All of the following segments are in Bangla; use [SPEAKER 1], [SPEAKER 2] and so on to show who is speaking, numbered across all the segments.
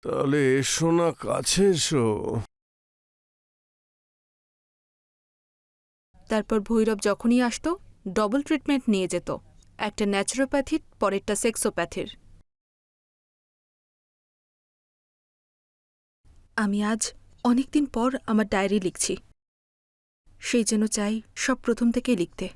[SPEAKER 1] তাহলে এসো না, কাছে এসো।
[SPEAKER 2] তারপর ভৈরব যখনই আসতো ডবল ট্রিটমেন্ট নিয়ে যেত, একটা ন্যাচুরোপ্যাথির, পরেরটা সেক্সোপ্যাথির। আমি আজ অনেকদিন পর আমার ডায়েরি লিখছি, সেই জন্য চাই সব প্রথম থেকেই লিখতে।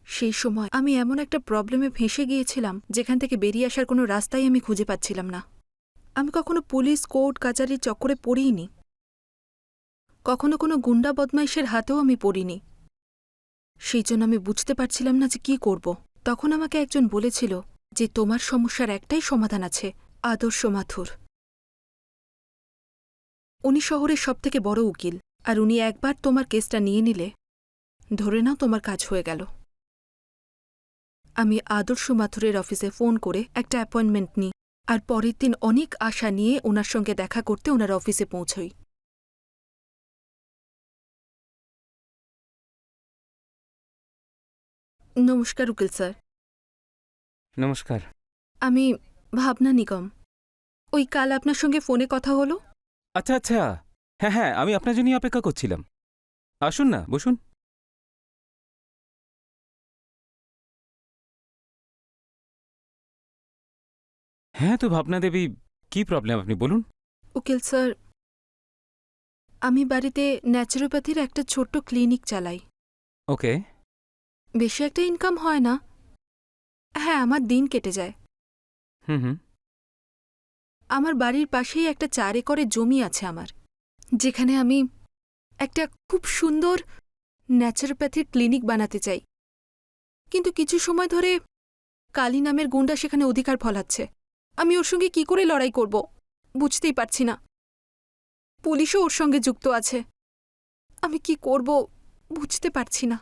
[SPEAKER 2] সেই সময় আমি এমন একটা প্রবলেমে ফেঁসে গিয়েছিলাম যেখান থেকে বেরিয়ে আসার কোনো রাস্তাই আমি খুঁজে পাচ্ছিলাম না। আমি কখনো পুলিশ, কোর্ট কাচারির চক্করে পড়িনি, কখনো কোনো গুন্ডা বদমাইশের হাতেও আমি পড়িনি। সেই জন্য আমি বুঝতে পারছিলাম না যে কি করব। তখন আমাকে একজন বলেছিল যে তোমার সমস্যার একটাই সমাধান আছে, আদর্শ মাথুর। উনি শহরের সবথেকে বড় উকিল, আর উনি একবার তোমার কেসটা নিয়ে নিলে ধরে নাও তোমার কাজ হয়ে গেল। আমি আদর্শ মাথুরের অফিসে ফোন করে একটা অ্যাপয়েন্টমেন্ট নিই, আর পরের দিন অনেক আশা নিয়ে ওনার সঙ্গে দেখা করতে ওনার অফিসে পৌঁছই। নমস্কার উকিল স্যার।
[SPEAKER 3] নমস্কার।
[SPEAKER 2] আমি ভাবনা নিগম। ওই কাল আপনার সঙ্গে ফোনে কথা হলো।
[SPEAKER 3] আচ্ছা আচ্ছা, হ্যাঁ হ্যাঁ, আমি আপনার জন্যই অপেক্ষা করছিলাম। আসুন না, বসুন। হ্যাঁ তো ভাবনা দেবী, কি প্রবলেম আপনি বলুন।
[SPEAKER 2] উকিল স্যার, আমি বাড়িতে ন্যাচুরোপ্যাথির একটা ছোট্ট ক্লিনিক চালাই।
[SPEAKER 3] ওকে।
[SPEAKER 2] বেশি একটা ইনকাম হয় না। হ্যাঁ, আমার দিন কেটে যায়।
[SPEAKER 3] হুম হুম।
[SPEAKER 2] আমার বাড়ির পাশেই একটা 4 একরের জমি আছে আমার, যেখানে আমি একটা খুব সুন্দর ন্যাচুরোপ্যাথির ক্লিনিক বানাতে চাই। কিন্তু কিছু সময় ধরে কালী নামের গুন্ডা সেখানে অধিকার ফলাচ্ছে। আমি ওর সঙ্গে কি করে লড়াই করব বুঝতেই পারছি না। পুলিশও ওর সঙ্গে যুক্ত আছে। আমি কি করব বুঝতে পারছি না।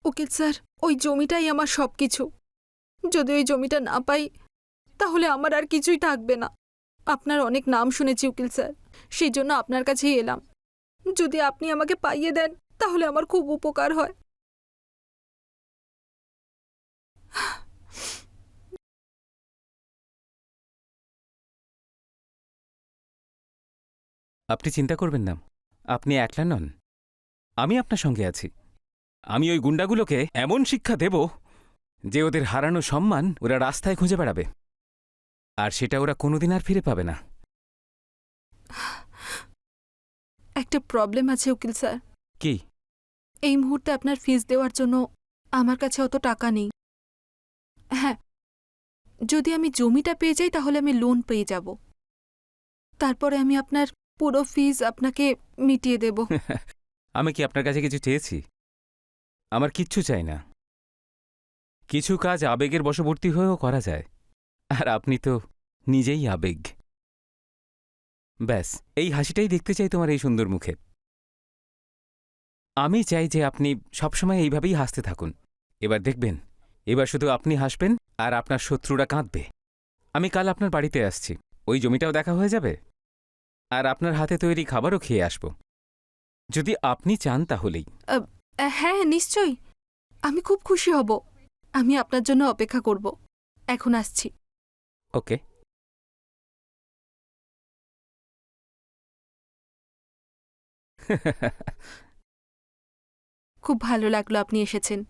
[SPEAKER 2] উকিল স্যার, ওই জমিটাই আমার সবকিছু। যদি ওই জমিটা না পাই তাহলে আমার আর কিছুই থাকবে না। আপনার অনেক নাম শুনেছি উকিল স্যার, সেই জন্য আপনার কাছেই এলাম। যদি আপনি আমাকে পাইয়ে দেন তাহলে আমার খুব উপকার হয়।
[SPEAKER 3] আপনি চিন্তা করবেন না, আপনি একলা নন, আমি আপনার সঙ্গে আছি। আমি ওই গুন্ডাগুলোকে এমন শিক্ষা দেব যে ওদের হারানো সম্মান ওরা রাস্তায় খুঁজে বেড়াবে, আর সেটা ওরা কোনোদিন আর ফিরে পাবে না।
[SPEAKER 2] একটা প্রবলেম আছে উকিল স্যার।
[SPEAKER 3] কি?
[SPEAKER 2] এই মুহূর্তে আপনার ফিস দেওয়ার জন্য আমার কাছে অত টাকা নেই। হ্যাঁ, যদি আমি জমিটা পেয়ে যাই তাহলে আমি লোন পেয়ে যাব। তারপরে আমি আপনার পুরো ফিস আপনাকে মিটিয়ে দেব।
[SPEAKER 3] আমি কি আপনার কাছে কিছু চেয়েছি? আমার কিচ্ছু চাই না। কিছু কাজ আবেগের বশবর্তী হয়েও করা যায়, আর আপনি তো নিজেই আবেগ। ব্যাস, এই হাসিটাই দেখতে চাই তোমার এই সুন্দর মুখে। আমি চাই যে আপনি সবসময় এইভাবেই হাসতে থাকুন। এবার দেখবেন, এবার শুধু আপনি হাসবেন আর আপনার শত্রুরা কাঁদবে। আমি কাল আপনার বাড়িতে আসছি, ওই জমিটাও দেখা হয়ে যাবে, আর আপনার হাতে তৈরি খাবারও খেয়ে আসব। যদি আপনি চান তাহলেই।
[SPEAKER 2] হ্যাঁ, নিশ্চয়ই। আমি খুব খুশি হব। আমি আপনার জন্য অপেক্ষা করব। এখন আসছি।
[SPEAKER 3] ওকে।
[SPEAKER 2] খুব ভালো লাগলো আপনি এসেছেন।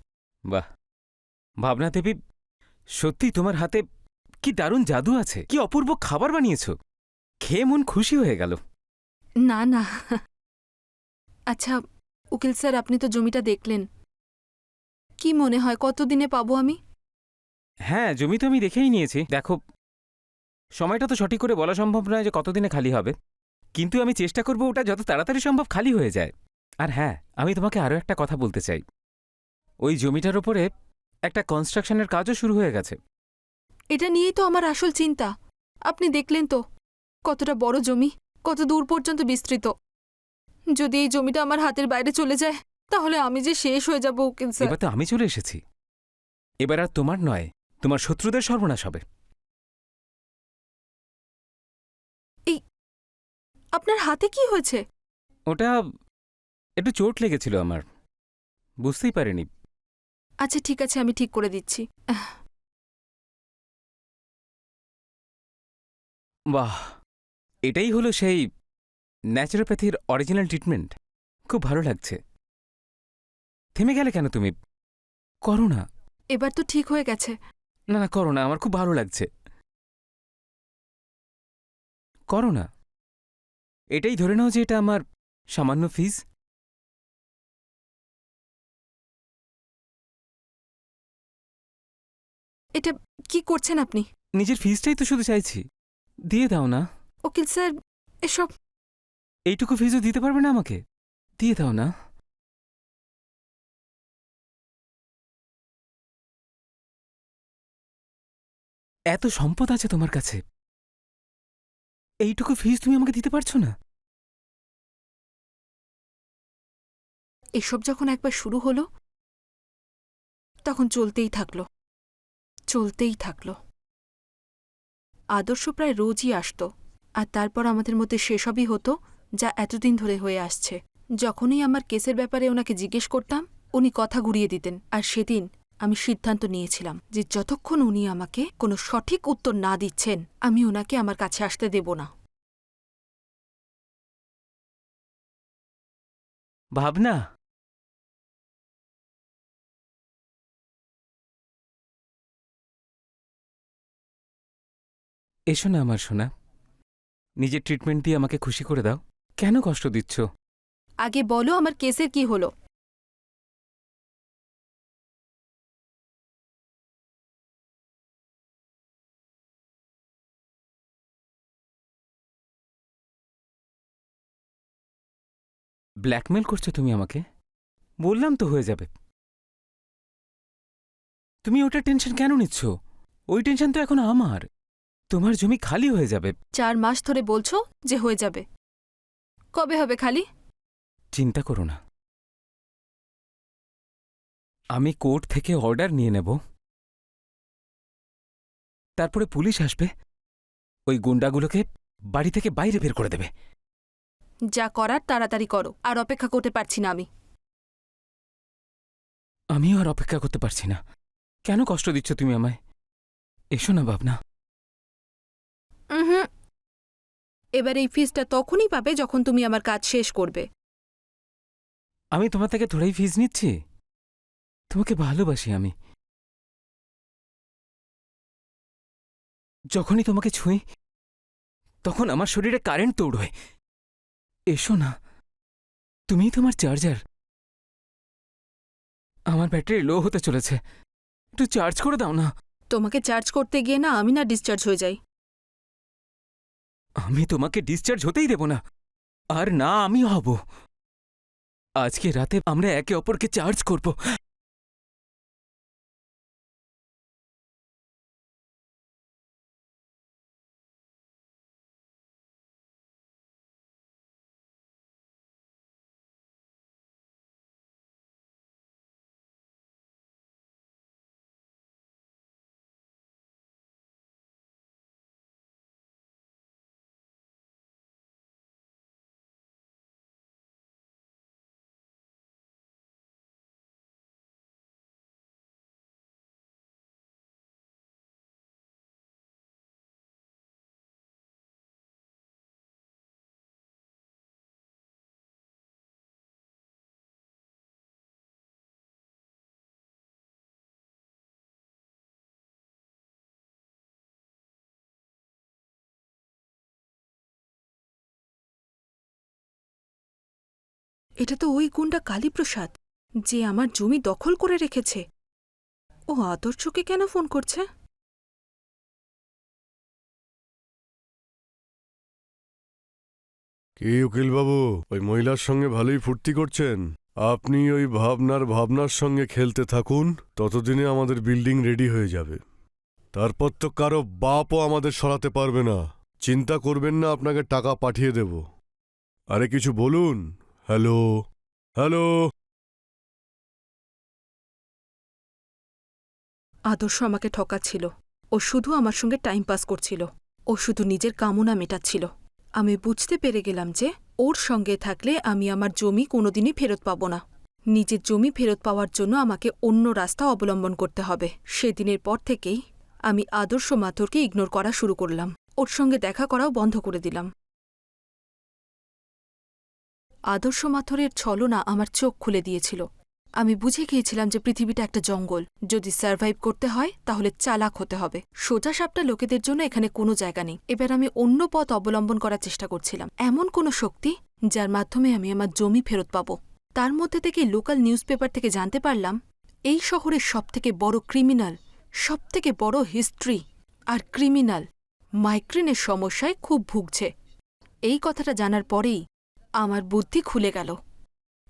[SPEAKER 3] বাহ ভাবনা দেবী, সত্যি তোমার হাতে কি দারুণ জাদু আছে! কি অপূর্ব খাবার বানিয়েছ! খেয়ে মন খুশি হয়ে গেল।
[SPEAKER 2] না না। আচ্ছা উকিল স্যার, আপনি তো জমিটা দেখলেন। কি মনে হয় কতদিনে পাবো আমি?
[SPEAKER 3] হ্যাঁ, জমি তো আমি দেখেই নিয়েছি। দেখো, সময়টা তো সঠিক করে বলা সম্ভব নয় যে কতদিনে খালি হবে, কিন্তু আমি চেষ্টা করব ওটা যত তাড়াতাড়ি সম্ভব খালি হয়ে যায়। আর হ্যাঁ, আমি তোমাকে আরও একটা কথা বলতে চাই। ওই জমিটার ওপরে একটা কনস্ট্রাকশনের কাজও শুরু হয়ে গেছে।
[SPEAKER 2] এটা নিয়েই তো আমার আসল চিন্তা। আপনি দেখলেন তো কতটা বড় জমি, কত দূর পর্যন্ত বিস্তৃত। যদি এই জমিটা আমার হাতের বাইরে চলে যায় তাহলে আমি যে শেষ হয়ে যাব উকিল স্যার।
[SPEAKER 3] এবার তো আমি চলে এসেছি, এবার আর তোমার নয়, তোমার শত্রুদের সর্বনাশ হবে।
[SPEAKER 2] এই, আপনার হাতে কি হয়েছে?
[SPEAKER 3] ওটা একটু চোট লেগেছিল আমার, বুঝতেই পারিনি।
[SPEAKER 2] আচ্ছা ঠিক আছে, আমি ঠিক করে দিচ্ছি।
[SPEAKER 3] বাহ, এটাই হলো সেই ন্যাচুরোপ্যাথির অরিজিনাল ট্রিটমেন্ট। খুব ভালো লাগছে। থেমে গেলে কেন তুমি? করো না।
[SPEAKER 2] এবার তো ঠিক হয়ে গেছে।
[SPEAKER 3] না না, করো না, আমার খুব ভালো লাগছে। করো না। এটাই ধরে নাও যে এটা আমার সামান্য ফিস।
[SPEAKER 2] এটা কি করছেন আপনি?
[SPEAKER 3] নিজের ফিসটাই তো শুধু চাইছি, দিয়ে দাও না।
[SPEAKER 2] উকিল স্যার, এসব
[SPEAKER 3] এইটুকু ফিসও দিতে পারবে না আমাকে? দিয়ে দাও না। এত সম্পদ আছে তোমার কাছে, এইটুকু ফিস তুমি আমাকে দিতে পারছো না?
[SPEAKER 2] এসব যখন একবার শুরু হলো তখন চলতেই থাকলো, চলতেই থাকলো। আদর্শ প্রায় রোজই আসতো, আর তারপর আমাদের মধ্যে সেসবই হতো যা এতদিন ধরে হয়ে আসছে। যখনই আমার কেসের ব্যাপারে ওনাকে জিজ্ঞেস করতাম, উনি কথা ঘুরিয়ে দিতেন। আর সেদিন আমি সিদ্ধান্ত নিয়েছিলাম যে যতক্ষণ উনি আমাকে কোনো সঠিক উত্তর না দিচ্ছেন, আমি ওনাকে আমার কাছে আসতে দেব না।
[SPEAKER 3] ভাবনা, এসো না আমার সোনা, নিজের ট্রিটমেন্ট দিয়ে আমাকে খুশি করে দাও। কেন কষ্ট দিচ্ছ?
[SPEAKER 2] আগে বলো আমার কেসের কি হলো।
[SPEAKER 3] ব্ল্যাকমেল করছো তুমি আমাকে? বললাম তো হয়ে যাবে। তুমি ওটার টেনশন কেন নিচ্ছ? ওই টেনশন তো এখন আমার। তোমার জমি খালি হয়ে যাবে।
[SPEAKER 2] 4 মাস ধরে বলছো যে হয়ে যাবে, কবে হবে খালি?
[SPEAKER 3] চিন্তা করো না, আমি কোর্ট থেকে অর্ডার নিয়ে নেব। তারপরে পুলিশ আসবে, ওই গুন্ডাগুলোকে বাড়ি থেকে বাইরে বের করে দেবে।
[SPEAKER 2] যা করার তাড়াতাড়ি করো, আর অপেক্ষা করতে পারছি না আমি।
[SPEAKER 3] আমিও আর অপেক্ষা করতে পারছি না। কেন কষ্ট দিচ্ছ তুমি আমায়? এসো না ভাবনা।
[SPEAKER 2] হুম, এবার এই ফিসটা তখনই পাবে যখন তুমি আমার কাজ শেষ করবে।
[SPEAKER 3] আমি তোমার থেকে থোড়াই ফিস নিচ্ছি। তোমাকে ভালোবাসি আমি। যখনই তোমাকে ছুঁই তখন আমার শরীরে কারেন্ট দৌড়োয়। এসো না, তুমিই তোমার চার্জার। আমার ব্যাটারি লো হতে চলেছে, একটু চার্জ করে দাও না।
[SPEAKER 2] তোমাকে চার্জ করতে গিয়ে না আমি না ডিসচার্জ হয়ে যাই।
[SPEAKER 3] আমি তোমাকে ডিসচার্জ হতেই দেব না, আর না আমি হব। আজকে রাতে আমরা একে অপরকে চার্জ করব।
[SPEAKER 2] এটা তো ওই গুন্ডা কালীপ্রসাদ, যে আমার জমি দখল করে রেখেছে। ও আদর্শকে কেন ফোন করছে?
[SPEAKER 1] কি উকিলবাবু, ওই মহিলার সঙ্গে ভালোই ফুর্তি করছেন? আপনি ওই ভাবনার সঙ্গে খেলতে থাকুন, ততদিনে আমাদের বিল্ডিং রেডি হয়ে যাবে। তারপর তো কারো বাপও আমাদের সরাতে পারবে না। চিন্তা করবেন না, আপনাকে টাকা পাঠিয়ে দেব। আরে কিছু বলুন। Hello, hello.
[SPEAKER 2] আদর্শ আমাকে ঠকাচ্ছিল। ও শুধু আমার সঙ্গে টাইম পাস করছিল। ও শুধু নিজের কামনা মেটাচ্ছিল। আমি বুঝতে পেরে গেলাম যে ওর সঙ্গে থাকলে আমি আমার জমি কোনোদিনই ফেরত পাব না। নিজের জমি ফেরত পাওয়ার জন্য আমাকে অন্য রাস্তা অবলম্বন করতে হবে। সেদিনের পর থেকেই আমি আদর্শ মাথুরকে ইগনোর করা শুরু করলাম। ওর সঙ্গে দেখা করাও বন্ধ করে দিলাম। আদর্শ মাথরের ছলনা আমার চোখ খুলে দিয়েছিল। আমি বুঝে গিয়েছিলাম যে পৃথিবীটা একটা জঙ্গল। যদি সার্ভাইভ করতে হয় তাহলে চালাক হতে হবে। সোজা সাপটা লোকেদের জন্য এখানে কোনো জায়গা নেই। এবার আমি অন্য পথ অবলম্বন করার চেষ্টা করছিলাম, এমন কোনো শক্তি যার মাধ্যমে আমি আমার জমি ফেরত পাব। তার মধ্যে থেকে লোকাল নিউজ পেপার থেকে জানতে পারলাম এই শহরের সবথেকে বড় ক্রিমিনাল, সবথেকে বড় হিস্ট্রি আর ক্রিমিনাল মাইগ্রেনের সমস্যায় খুব ভুগছে। এই কথাটা জানার পরেই আমার বুদ্ধি খুলে গেল।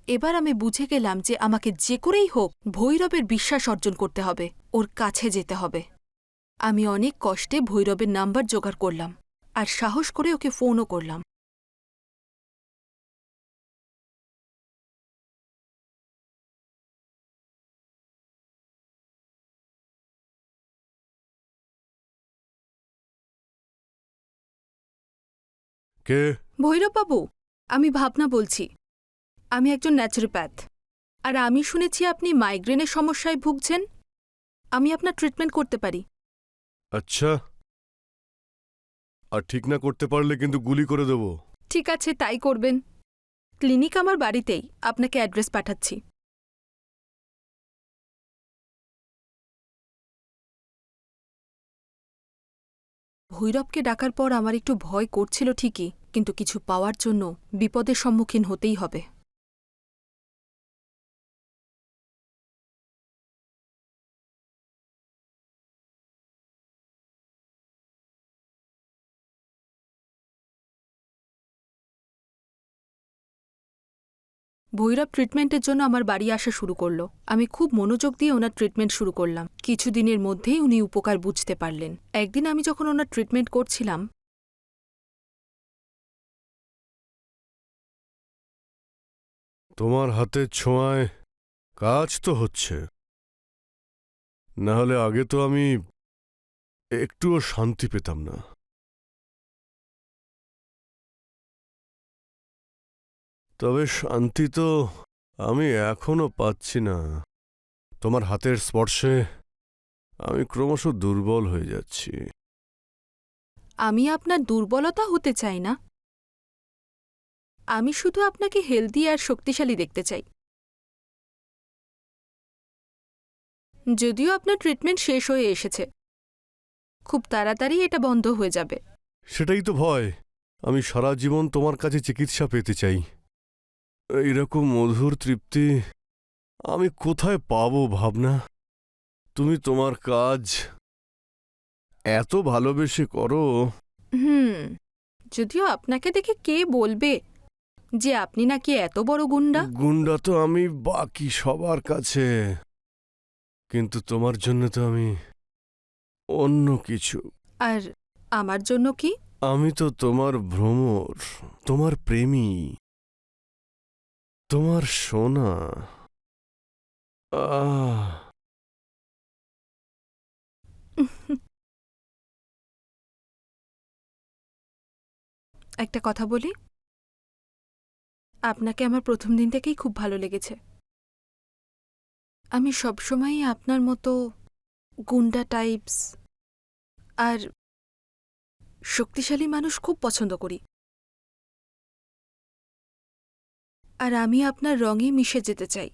[SPEAKER 2] এবার আমি বুঝে গেলাম যে আমাকে যে করেই হোক ভৈরবের বিশ্বাস অর্জন করতে হবে, ওর কাছে যেতে হবে। আমি অনেক কষ্টে ভৈরবের নাম্বার জোগাড় করলাম আর সাহস করে ওকে ফোনও করলাম।
[SPEAKER 1] কে?
[SPEAKER 2] ভৈরববাবু, আমি ভাবনা বলছি। আমি একজন ন্যাচুরোপ্যাথ, আর আমি শুনেছি আপনি মাইগ্রেনের সমস্যায় ভুগছেন। আমি আপনার ট্রিটমেন্ট করতে পারি।
[SPEAKER 1] আচ্ছা, আর ঠিক না করতে পারলে কিন্তু গুলি করে দেব।
[SPEAKER 2] ঠিক আছে, তাই করবেন। ক্লিনিক আমার বাড়িতেই, আপনাকে অ্যাড্রেস পাঠাচ্ছি। ভৈরবকে ডাকার পর আমার একটু ভয় করছিল ঠিকই, কিন্তু কিছু পাওয়ার জন্য বিপদের সম্মুখীন হতেই হবে। ভৈরব ট্রিটমেন্টের জন্য আমার বাড়ি আসা শুরু করল। আমি খুব মনোযোগ দিয়ে ওনার ট্রিটমেন্ট শুরু করলাম। কিছুদিনের মধ্যেই উনি উপকার বুঝতে পারলেন। একদিন আমি যখন ওনার ট্রিটমেন্ট করছিলাম,
[SPEAKER 1] তোমার হাতের ছোঁয়ায় কাজ তো হচ্ছে, না হলে আগে তো আমি একটুও শান্তি পেতাম না। তবে শান্তি তো আমি এখনো পাচ্ছি না। তোমার হাতের স্পর্শে আমি ক্রমশ দুর্বল হয়ে যাচ্ছি।
[SPEAKER 2] আমি আপনার দুর্বলতা হতে চাই না। আমি শুধু আপনাকে হেলদি আর শক্তিশালী দেখতে চাই। যদিও আপনার ট্রিটমেন্ট শেষ হয়ে এসেছে, খুব তাড়াতাড়ি এটা বন্ধ হয়ে যাবে।
[SPEAKER 1] সেটাই তো ভয়। আমি সারা জীবন তোমার কাছে চিকিৎসা পেতে চাই। এইরকম মধুর তৃপ্তি আমি কোথায় পাবো ভাবনা? তুমি তোমার কাজ এত ভালোবেসে করো।
[SPEAKER 2] যদিও আপনাকে দেখে কে বলবে যে আপনি নাকি এত বড় গুন্ডা?
[SPEAKER 1] গুন্ডা তো আমি বাকি সবার কাছে, কিন্তু তোমার জন্য তো আমি অন্য কিছু।
[SPEAKER 2] আর আমার জন্য কি?
[SPEAKER 1] আমি তো তোমার ভ্রমর, তোমার প্রেমী, তোমার সোনা। আহ
[SPEAKER 2] একটা কথা বলি, আপনাকে আমার প্রথম দিন থেকেই খুব ভালো লেগেছে। আমি সবসময়ই আপনার মতো গুন্ডা টাইপস আর শক্তিশালী মানুষ খুব পছন্দ করি। আর আমি আপনার রঙে মিশে যেতে চাই।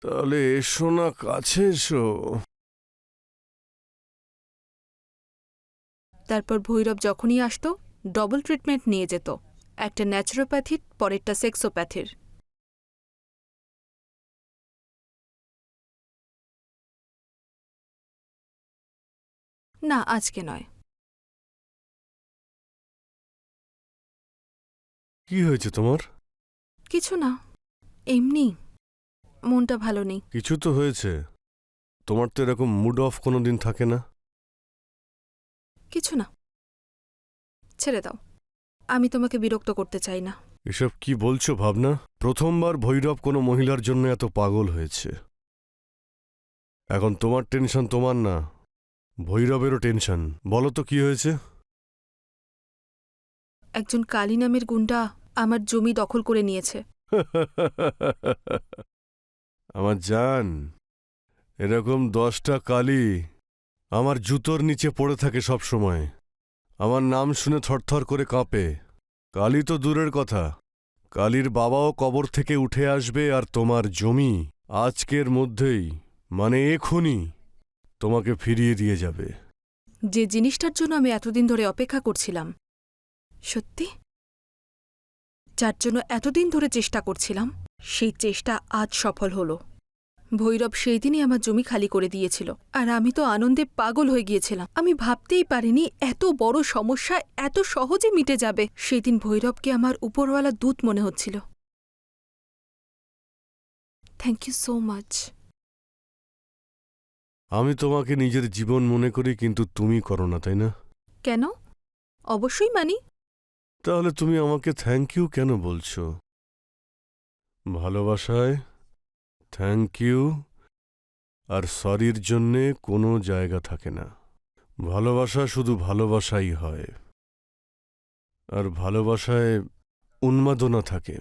[SPEAKER 1] তাহলে এসো না, কাছে এসো।
[SPEAKER 2] তারপর ভৈরব যখনই আসত ডবল ট্রিটমেন্ট নিয়ে যেত, একটা ন্যাচুরোপ্যাথির, পরেরটা সেক্সোপ্যাথির। না, আজকে নয়।
[SPEAKER 1] কি হয়েছে তোমার?
[SPEAKER 2] কিছু না, এমনি মনটা ভালো নেই।
[SPEAKER 1] কিছু তো হয়েছে। তোমার তো এরকম মুড অফ কোনো দিন থাকে না।
[SPEAKER 2] কিছু না, ছেড়ে দাও। আমি তোমাকে বিরক্ত করতে চাই না।
[SPEAKER 1] এসব কি বলছো ভাবনা? প্রথমবার ভৈরব কোনো মহিলার জন্য এত পাগল হয়েছে। এখন তোমার টেনশন তোমার না, ভৈরবেরও টেনশন। বলো তো কি হয়েছে?
[SPEAKER 2] একজন কালী নামের গুন্ডা আমার জমি দখল করে নিয়েছে।
[SPEAKER 1] আমার জান, এরকম 10টা কালি আমার জুতোর নিচে পড়ে থাকে সব সময়। আমার নাম শুনে থরথর করে কাঁপে। কালী তো দূরের কথা, কালীর বাবাও কবর থেকে উঠে আসবে আর তোমার জমি আজকের মধ্যেই, মানে এখনই তোমাকে ফিরিয়ে দিয়ে যাবে।
[SPEAKER 2] যে জিনিসটার জন্য আমি এতদিন ধরে অপেক্ষা করছিলাম, সত্যি, যার জন্য এতদিন ধরে চেষ্টা করছিলাম, সেই চেষ্টা আজ সফল হলো। ভৈরব সেই দিনই আমার জমি খালি করে দিয়েছিল, আর আমি তো আনন্দে পাগল হয়ে গিয়েছিলাম। আমি ভাবতেই পারিনি এত বড় সমস্যা এত সহজে মিটে যাবে। সেই দিন ভৈরবকে আমার উপরওয়ালা দূত মনে হচ্ছিল। Thank you so much.
[SPEAKER 1] আমি তোমাকে নিজের জীবন মনে করি, কিন্তু তুমি করো না, তাই না?
[SPEAKER 2] কেন? অবশ্যই মানি।
[SPEAKER 1] তাহলে তুমি আমাকে থ্যাংক ইউ কেন বলছো? ভালোবাসায় থ্যাংক ইউ আর সরির জন্যে কোনো জায়গা থাকে না। ভালোবাসা শুধু ভালোবাসাই হয়, আর ভালোবাসায় উন্মাদনা থাকে,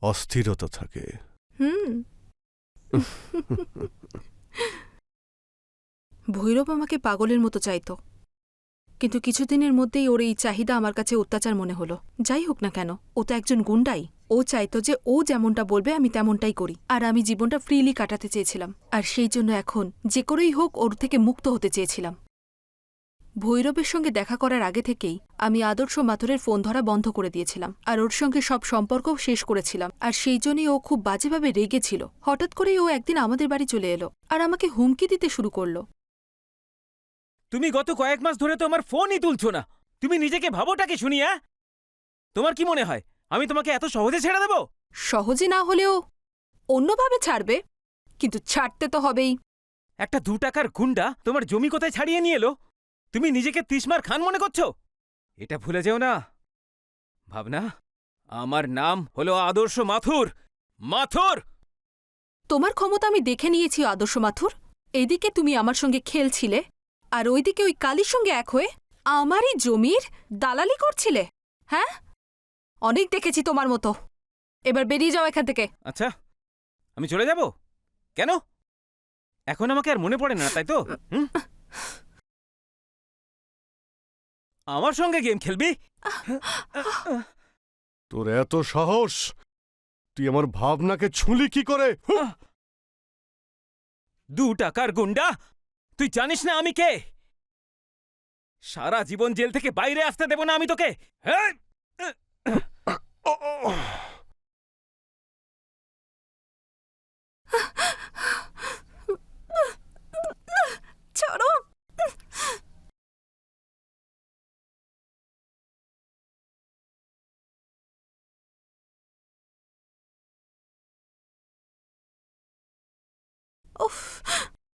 [SPEAKER 1] অস্থিরতা থাকে।
[SPEAKER 2] হুম। ভৈরব আমাকে পাগলের মতো চাইত, কিন্তু কিছুদিনের মধ্যেই ওর এই চাহিদা আমার কাছে অত্যাচার মনে হলো। যাই হোক না কেন, ও তো একজন গুন্ডাই। ও চাইতো যে ও যেমনটা বলবে আমি তেমনটাই করি, আর আমি জীবনটা ফ্রিলি কাটাতে চেয়েছিলাম। আর সেই জন্য এখন যে করেই হোক ওর থেকে মুক্ত হতে চেয়েছিলাম। ভৈরবের সঙ্গে দেখা করার আগে থেকেই আমি আদর্শ মাথুরের ফোন ধরা বন্ধ করে দিয়েছিলাম, আর ওর সঙ্গে সব সম্পর্কও শেষ করেছিলাম। আর সেই জন্যই ও খুব বাজেভাবে রেগেছিল। হঠাৎ করেই ও একদিন আমাদের বাড়ি চলে এলো আর আমাকে হুমকি দিতে শুরু করলো।
[SPEAKER 3] তুমি গত কয়েক মাস ধরে তো আমার ফোনই তুলছো না। তুমি নিজেকে ভাবোটাকে শুনিয়া? তোমার কি মনে হয় আমি তোমাকে এত সহজে ছেড়ে দেব?
[SPEAKER 2] সহজে না হলেও অন্যভাবে ছাড়বে, কিন্তু ছাড়তে তো হবেই।
[SPEAKER 3] একটা 2 টাকার গুন্ডা তোমার জমি কোথায় ছাড়িয়ে নিয়ে এলো? তুমি নিজেকে তিসমার খান মনে করছো? এটা ভুলে যেও না ভাবনা, আমার নাম হলো আদর্শ মাথুর। মাথুর!
[SPEAKER 2] তোমার ক্ষমতা আমি দেখে নিয়েছি আদর্শ মাথুর। এদিকে তুমি আমার সঙ্গে খেলছিলে, আর ওইদিকে ওই কালীর সঙ্গে এক হয়ে আমারই জমির দালালি করছিলে। হ্যাঁ, অনেক দেখেছি তোমার মতো। এবার বেরিয়ে যাও এখান থেকে।
[SPEAKER 3] আচ্ছা, আমি চলে যাব? কেন? এখন আমাকে আর মনে পড়ে না, তাই তো? আমার সঙ্গে গেম খেলবি?
[SPEAKER 1] তোর এত সাহস! তুই আমার ভাবনাকে ছুঁলি কি করে?
[SPEAKER 3] 2 টাকার গুন্ডা! তুই জানিস না আমি কে? সারা জীবন জেল থেকে বাইরে আসতে দেব না আমি তোকে। হ্যাঁ?
[SPEAKER 2] ছাড়ো। উফ,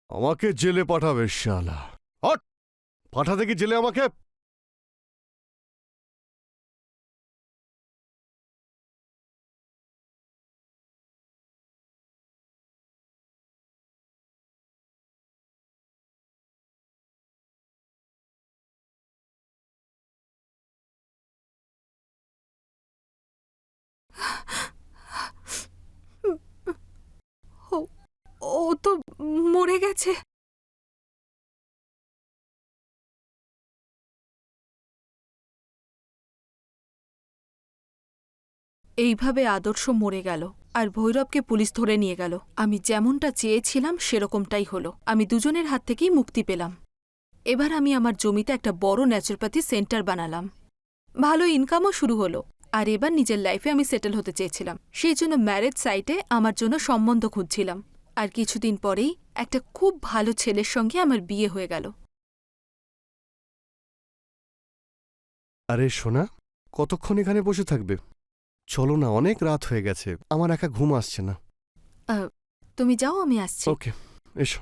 [SPEAKER 1] আমাকে জেলে পাঠাবে শালা। হট! পাঠাতে কি জেলে আমাকে?
[SPEAKER 2] ও তো মরে গেছে। এইভাবে আদর্শ মরে গেল, আর ভৈরবকে পুলিশ ধরে নিয়ে গেল। আমি যেমনটা চেয়েছিলাম সেরকমটাই হলো। আমি দুজনের হাত থেকেই মুক্তি পেলাম। এবার আমি আমার জমিতে একটা বড় ন্যাচুরোপ্যাথি সেন্টার বানালাম। ভালো ইনকামও শুরু হলো, আর এবার নিজের লাইফে আমি সেটেল হতে চেয়েছিলাম। সেই জন্য ম্যারেজ সাইটে আমার জন্য সম্বন্ধ খুঁজছিলাম, আর কিছুদিন পরেই একটা খুব ভালো ছেলের সঙ্গে আমার বিয়ে হয়ে গেল।
[SPEAKER 1] আরে সোনা, কতক্ষণ এখানে বসে থাকবে? চলো না, অনেক রাত হয়ে গেছে, আমার একা ঘুম আসছে না।
[SPEAKER 2] তুমি যাও, আমি আসছি।
[SPEAKER 1] ওকে, এসো।